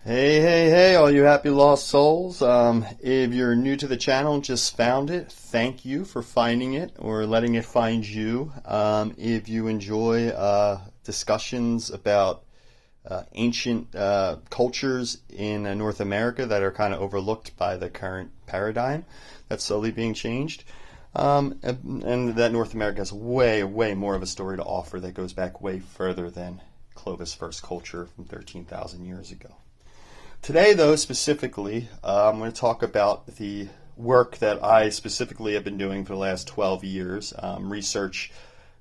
Hey, hey, hey, all you happy lost souls. If you're new to the channel and just found it, thank you for finding it or letting it find you. If you enjoy discussions about ancient cultures in North America that are kind of overlooked by the current paradigm that's slowly being changed, and that North America has way, way more of a story to offer that goes back way further than Clovis' first culture from 13,000 years ago. Today, though, specifically, I'm going to talk about the work that I specifically have been doing for the last 12 years, research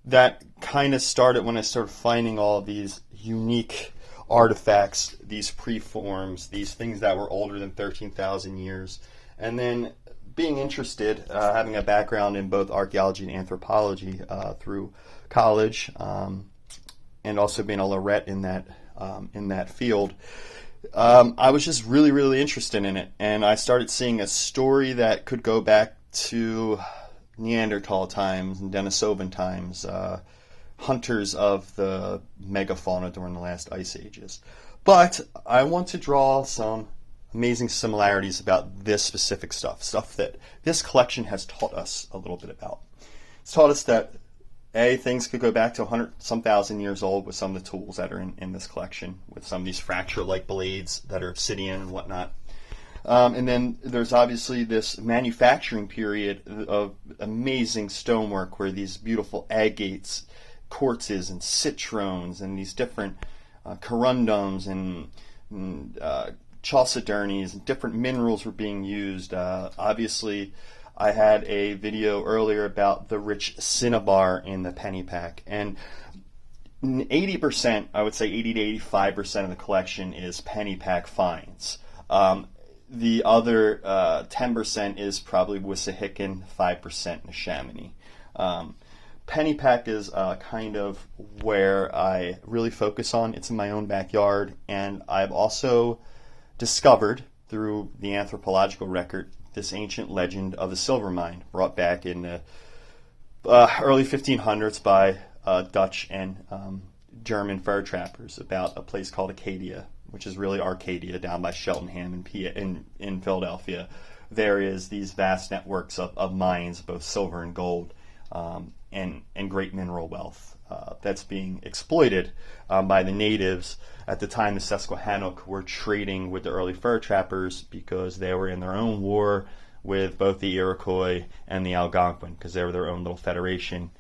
that kind of started when I started finding all these unique artifacts, these preforms, these things that were older than 13,000 years, and then being interested, having a background in both archaeology and anthropology through college, and also being a laureate in that field. I was just really, really interested in it, and I started seeing a story that could go back to Neanderthal times and Denisovan times, hunters of the megafauna during the last ice ages. But I want to draw some amazing similarities about this specific stuff that this collection has taught us a little bit about. It's taught us that things could go back to 100-some thousand years old with some of the tools that are in this collection, with some of these fracture-like blades that are obsidian and whatnot. And then there's obviously this manufacturing period of amazing stonework where these beautiful agates, quartzes, and citrones, and these different corundums and chalcedonies and different minerals were being used. Obviously, I had a video earlier about the rich cinnabar in the pennypack, and 80%, I would say 80 to 85% of the collection is pennypack finds. The other 10% is probably Wissahickon, 5% Neshaminy. Pennypack is kind of where I really focus on. It's in my own backyard, and I've also discovered through the anthropological record this ancient legend of the silver mine brought back in the early 1500s by Dutch and German fur trappers about a place called Acadia, which is really Arcadia down by Cheltenham in Philadelphia. There is these vast networks of mines, both silver and gold, and great mineral wealth that's being exploited by the natives. At the time, the Susquehannock were trading with the early fur trappers because they were in their own war with both the Iroquois and the Algonquin, because they were their own little federation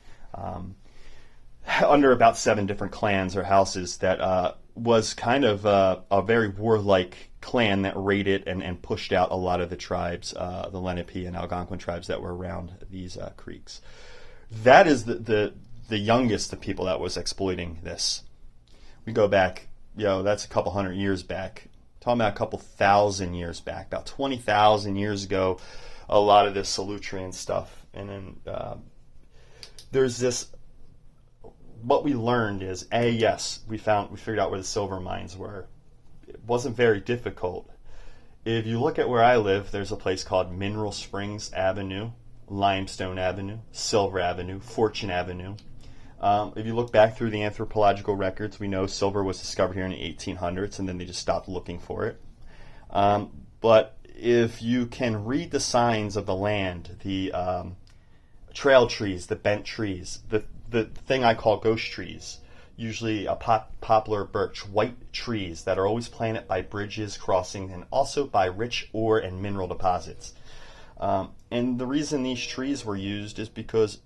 under about 7 different clans or houses that was kind of a very warlike clan that raided and pushed out a lot of the tribes, the Lenape and Algonquin tribes that were around these creeks. That is the youngest of people that was exploiting this. We go back, that's a couple hundred years back. Talking about a couple thousand years back, about 20,000 years ago, a lot of this Solutrean stuff. And then there's this, what we learned is, yes, we figured out where the silver mines were. It wasn't very difficult. If you look at where I live, there's a place called Mineral Springs Avenue, Limestone Avenue, Silver Avenue, Fortune Avenue. If you look back through the anthropological records, we know silver was discovered here in the 1800s, and then they just stopped looking for it. But if you can read the signs of the land, the trail trees, the bent trees, the thing I call ghost trees, usually a poplar, birch, white trees that are always planted by bridges crossing and also by rich ore and mineral deposits. And the reason these trees were used is because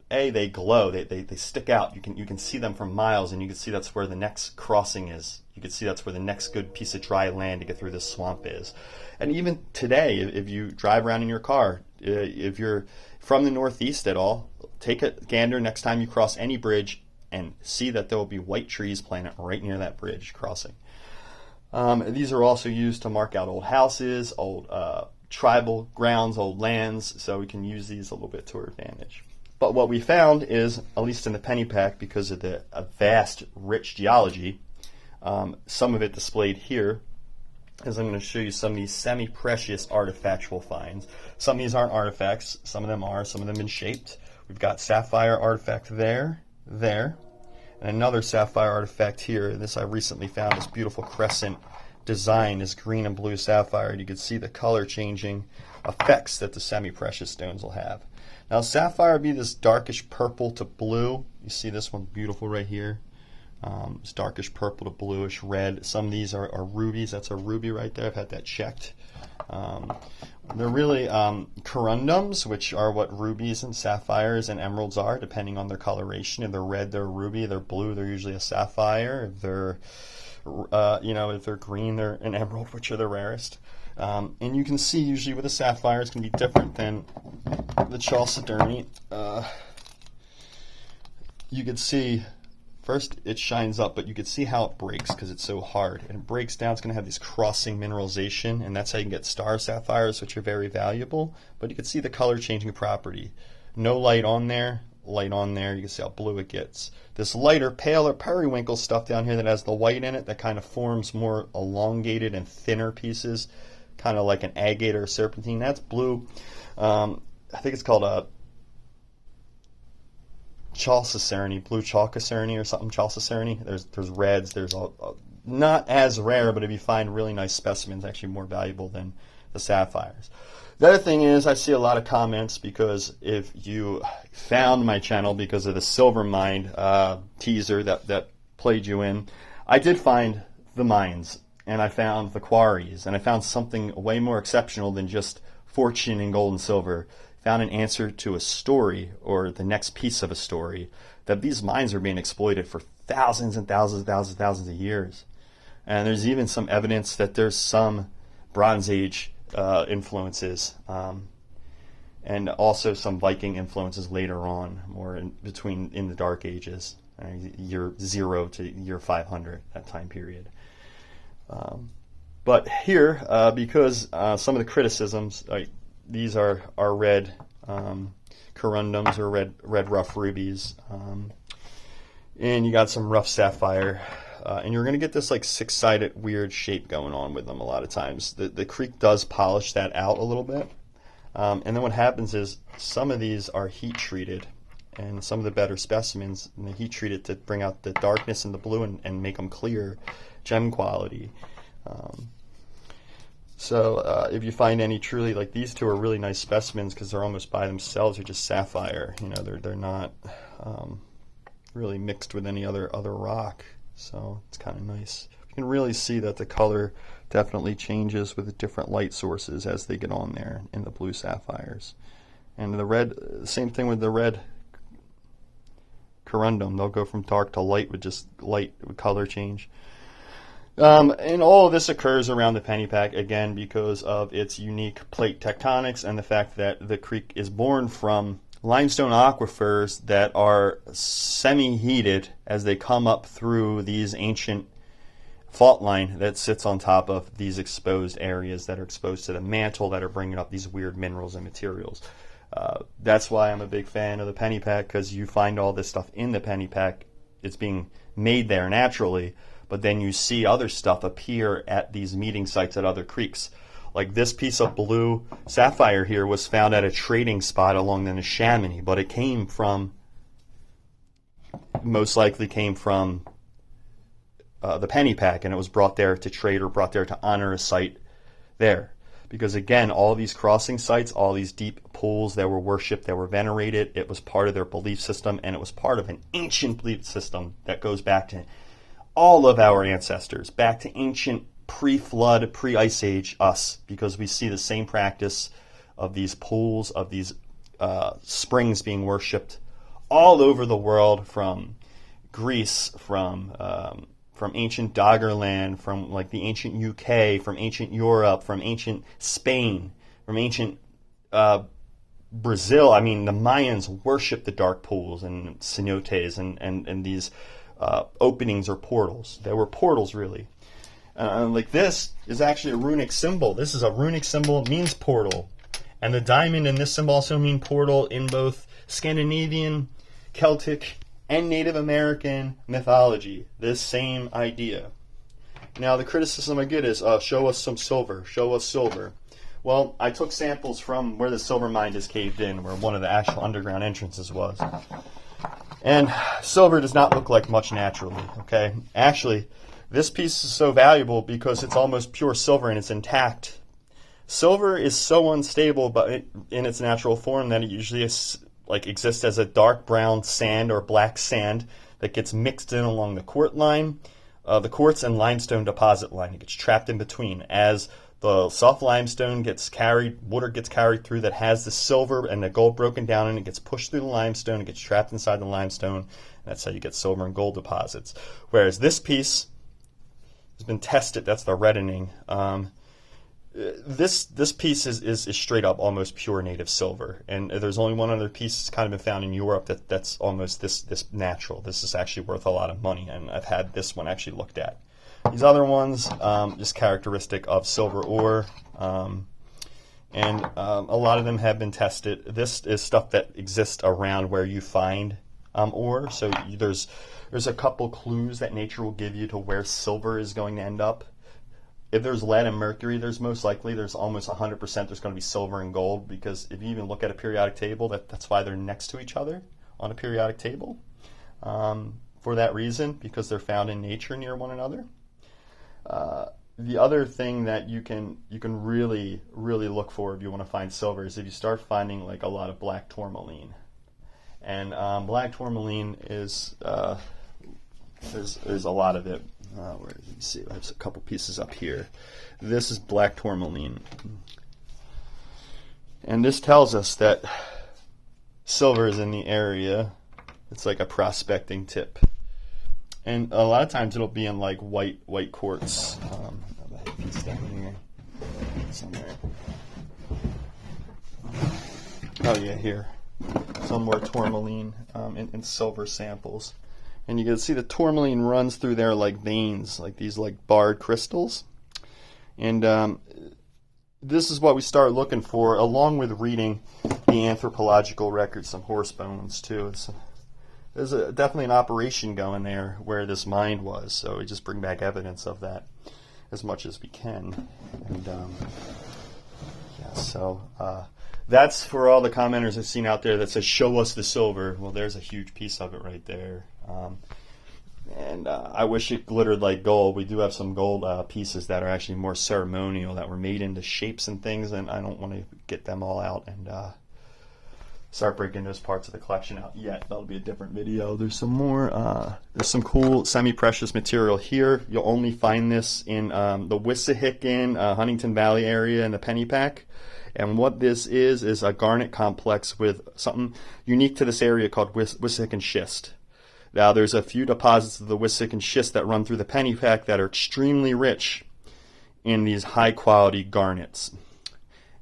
they glow, they stick out. You can see them from miles, and you can see that's where the next crossing is. You can see that's where the next good piece of dry land to get through this swamp is. And even today, if you drive around in your car, if you're from the Northeast at all, take a gander next time you cross any bridge and see that there will be white trees planted right near that bridge crossing. These are also used to mark out old houses, old tribal grounds, old lands, so we can use these a little bit to our advantage. But what we found is, at least in the pennypack, because of the vast, rich geology, some of it displayed here, is I'm going to show you some of these semi-precious artifactual finds. Some of these aren't artifacts, some of them are, some of them have been shaped. We've got sapphire artifact there, and another sapphire artifact here. This I recently found, this beautiful crescent design, this green and blue sapphire, and you can see the color changing effects that the semi-precious stones will have. Now sapphire would be this darkish purple to blue. You see this one beautiful right here. It's darkish purple to bluish red. Some of these are rubies. That's a ruby right there. I've had that checked. They're really corundums, which are what rubies and sapphires and emeralds are, depending on their coloration. If they're red, they're a ruby. If they're blue, they're usually a sapphire. If they're if they're green, they're an emerald, which are the rarest. And you can see usually with a sapphire, it's going to be different than the chalcedony. You can see first it shines up, but you can see how it breaks because it's so hard. And it breaks down. It's going to have this crossing mineralization, and that's how you can get star sapphires, which are very valuable. But you can see the color changing property. No light on there. Light on there, you can see how blue it gets. This lighter, paler periwinkle stuff down here that has the white in it, that kind of forms more elongated and thinner pieces, kind of like an agate or a serpentine. That's blue. I think it's called a chalcedony, blue chalcedony or something. Chalcedony. There's reds. There's not as rare, but if you find really nice specimens, actually more valuable than the sapphires. The other thing is, I see a lot of comments because if you found my channel because of the silver mine teaser that played you in, I did find the mines, and I found the quarries, and I found something way more exceptional than just fortune in gold and silver. Found an answer to a story, or the next piece of a story, that these mines are being exploited for thousands and thousands and thousands and thousands of years. And there's even some evidence that there's some Bronze Age influences, and also some Viking influences later on, more in the Dark Ages, year 0 to year 500, that time period. But here, because some of the criticisms, these are red corundums or red rough rubies, and you got some rough sapphire. And you're going to get this like six-sided weird shape going on with them a lot of times. The creek does polish that out a little bit. And then what happens is some of these are heat treated, and some of the better specimens, and they heat treat it to bring out the darkness in the blue and make them clear, gem quality. So if you find any truly, like these two are really nice specimens because they're almost by themselves, they're just sapphire. You know, they're not really mixed with any other rock. So it's kind of nice. You can really see that the color definitely changes with the different light sources as they get on there in the blue sapphires. And the red, same thing with the red corundum. They'll go from dark to light with just light with color change. And all of this occurs around the pennypack, again, because of its unique plate tectonics and the fact that the creek is born from limestone aquifers that are semi-heated as they come up through these ancient fault line that sits on top of these exposed areas that are exposed to the mantle that are bringing up these weird minerals and materials. That's why I'm a big fan of the pennypack, because you find all this stuff in the pennypack. It's being made there naturally, but then you see other stuff appear at these meeting sites at other creeks. Like this piece of blue sapphire here was found at a trading spot along the Neshaminy, but it came from, most likely came from the pennypack, and it was brought there to trade or brought there to honor a site there. Because again, all these crossing sites, all these deep pools that were worshipped, that were venerated, it was part of their belief system, and it was part of an ancient belief system that goes back to all of our ancestors, back to ancient pre-flood, pre-ice age us, because we see the same practice of these pools, of these springs being worshipped all over the world, from Greece, from ancient Doggerland, from like the ancient UK, from ancient Europe, from ancient Spain, from ancient Brazil. I mean, the Mayans worshipped the dark pools and cenotes and these openings or portals. They were portals, really. Like this is actually a runic symbol. This is a runic symbol. It means portal. And the diamond in this symbol also mean portal in both Scandinavian, Celtic, and Native American mythology. This same idea. Now the criticism I get is, show us some silver. Show us silver. Well, I took samples from where the silver mine is caved in, where one of the actual underground entrances was. And silver does not look like much naturally, okay? Actually, This piece is so valuable because it's almost pure silver and it's intact. Silver is so unstable but in its natural form that it usually exists as a dark brown sand or black sand that gets mixed in along the the quartz and limestone deposit line. It gets trapped in between. As the soft limestone gets carried, water gets carried through that has the silver and the gold broken down, and it gets pushed through the limestone, it gets trapped inside the limestone, and that's how you get silver and gold deposits. Whereas this piece has been tested, that's the reddening. This piece is straight up almost pure native silver, and there's only one other piece that's kind of been found in Europe that's almost this natural. This is actually worth a lot of money, and I've had this one actually looked at. These other ones, just characteristic of silver ore, and a lot of them have been tested. This is stuff that exists around where you find ore, so there's a couple clues that nature will give you to where silver is going to end up. If there's lead and mercury, there's almost 100% there's going to be silver and gold, because if you even look at a periodic table, that's why they're next to each other on a periodic table. For that reason, because they're found in nature near one another. The other thing that you can really look for if you want to find silver is if you start finding like a lot of black tourmaline. And black tourmaline is there's a lot of it. Where you can see, there's a couple pieces up here. This is black tourmaline, and this tells us that silver is in the area. It's like a prospecting tip, and a lot of times it'll be in like white quartz. I have a piece down here somewhere. Oh yeah, here somewhere tourmaline in silver samples. And you can see the tourmaline runs through there like veins, like these like barred crystals. And this is what we start looking for, along with reading the anthropological records, some horse bones too. There's definitely an operation going there where this mine was, so we just bring back evidence of that as much as we can. And that's for all the commenters I've seen out there that says, show us the silver. Well, there's a huge piece of it right there. And I wish it glittered like gold. We do have some gold pieces that are actually more ceremonial, that were made into shapes and things, and I don't want to get them all out and start breaking those parts of the collection out yet. That'll be a different video. There's some more, there's some cool semi-precious material here. You'll only find this in the Wissahickon, Huntington Valley area in the Pennypack. And what this is a garnet complex with something unique to this area called Wissahickon schist. Now, there's a few deposits of the Wissahickon schist that run through the Pennypack that are extremely rich in these high-quality garnets.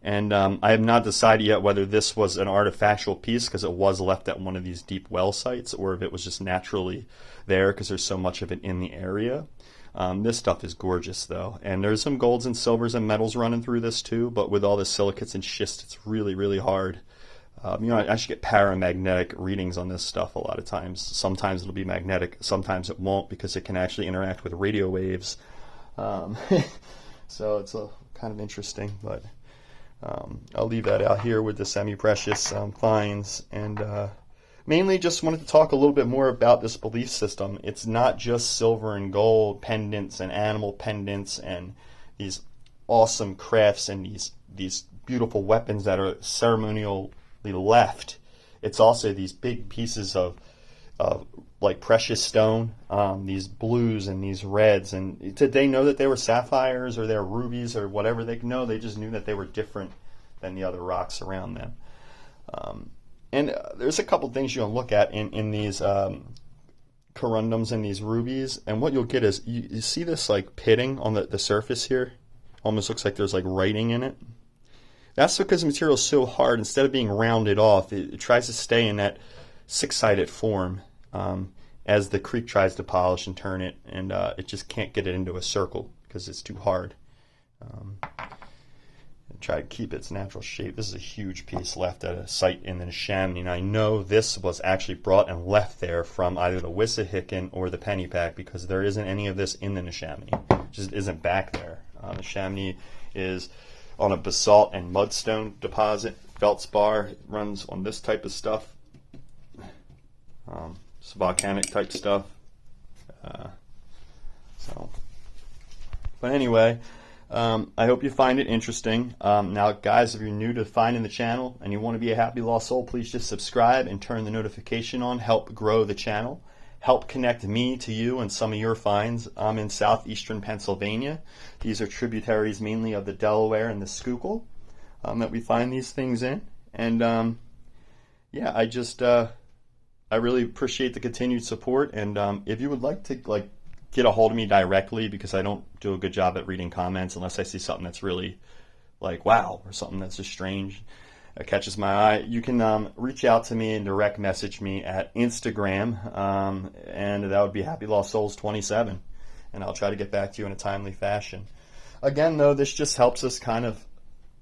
And I have not decided yet whether this was an artifactual piece because it was left at one of these deep well sites, or if it was just naturally there because there's so much of it in the area. This stuff is gorgeous, though. And there's some golds and silvers and metals running through this, too. But with all the silicates and schist, it's really, really hard. I should get paramagnetic readings on this stuff a lot of times. Sometimes it'll be magnetic. Sometimes it won't, because it can actually interact with radio waves. So it's kind of interesting. But I'll leave that out here with the semi-precious finds. And mainly just wanted to talk a little bit more about this belief system. It's not just silver and gold pendants and animal pendants and these awesome crafts and these beautiful weapons that are ceremonially left. It's also these big pieces of like precious stone, these blues and these reds. And did they know that they were sapphires or they were rubies or whatever? They just knew that they were different than the other rocks around them. And there's a couple things you'll look at in these corundums and these rubies, and what you'll get is you see this like pitting on the surface here. Almost looks like there's like writing in it. That's because the material is so hard. Instead of being rounded off, it tries to stay in that six-sided form as the creek tries to polish and turn it, and it just can't get it into a circle because it's too hard. Try to keep its natural shape. This is a huge piece left at a site in the Neshaminy, and I know this was actually brought and left there from either the Wissahickon or the Pennypack, because there isn't any of this in the Neshaminy. It just isn't back there. The Neshaminy is on a basalt and mudstone deposit. Feldspar, it runs on this type of stuff. It's volcanic type stuff. So, but anyway, I hope you find it interesting. Now, guys, if you're new to finding the channel and you want to be a happy lost soul, please just subscribe and turn the notification on. Help grow the channel. Help connect me to you and some of your finds. I'm in southeastern Pennsylvania. These are tributaries mainly of the Delaware and the Schuylkill that we find these things in. And yeah, I really appreciate the continued support. And if you would like to get a hold of me directly, because I don't do a good job at reading comments unless I see something that's really like wow, or something that's just strange, catches my eye, you can reach out to me and direct message me at Instagram, and that would be Happy Lost Souls 27, and I'll try to get back to you in a timely fashion. Again, though, this just helps us kind of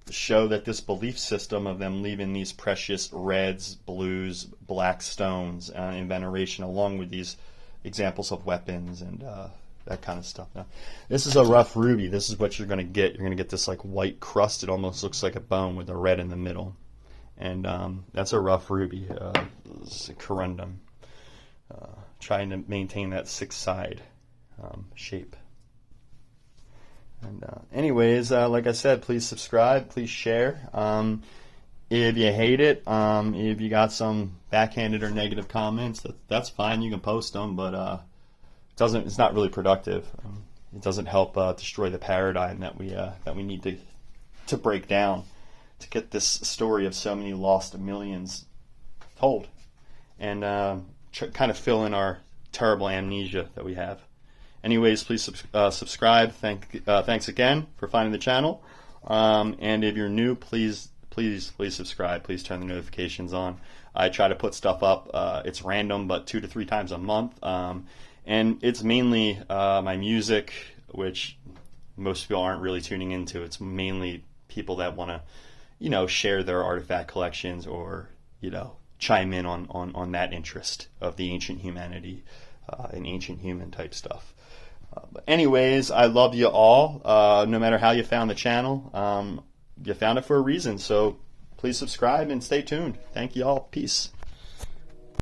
show that this belief system of them leaving these precious reds, blues, black stones in veneration, along with these examples of weapons and that kind of stuff. Now, this is a rough ruby. This is what you're going to get. You're going to get this like white crust. It almost looks like a bone with a red in the middle. And that's a rough ruby. It's a corundum. Trying to maintain that six-side shape. And anyways, like I said, please subscribe, please share. If you hate it, if you got some backhanded or negative comments, that's fine. You can post them, but it's not really productive. It doesn't help destroy the paradigm that we need to break down to get this story of so many lost millions told, and kind of fill in our terrible amnesia that we have. Anyways, please subscribe. Thanks again for finding the channel. And if you're new, please subscribe. Please turn the notifications on. I try to put stuff up. It's random, but 2 to 3 times a month. And it's mainly my music, which most people aren't really tuning into. It's mainly people that want to, share their artifact collections or, chime in on that interest of the ancient humanity and ancient human type stuff. But anyways, I love you all. No matter how you found the channel, you found it for a reason. So please subscribe and stay tuned. Thank you all. Peace.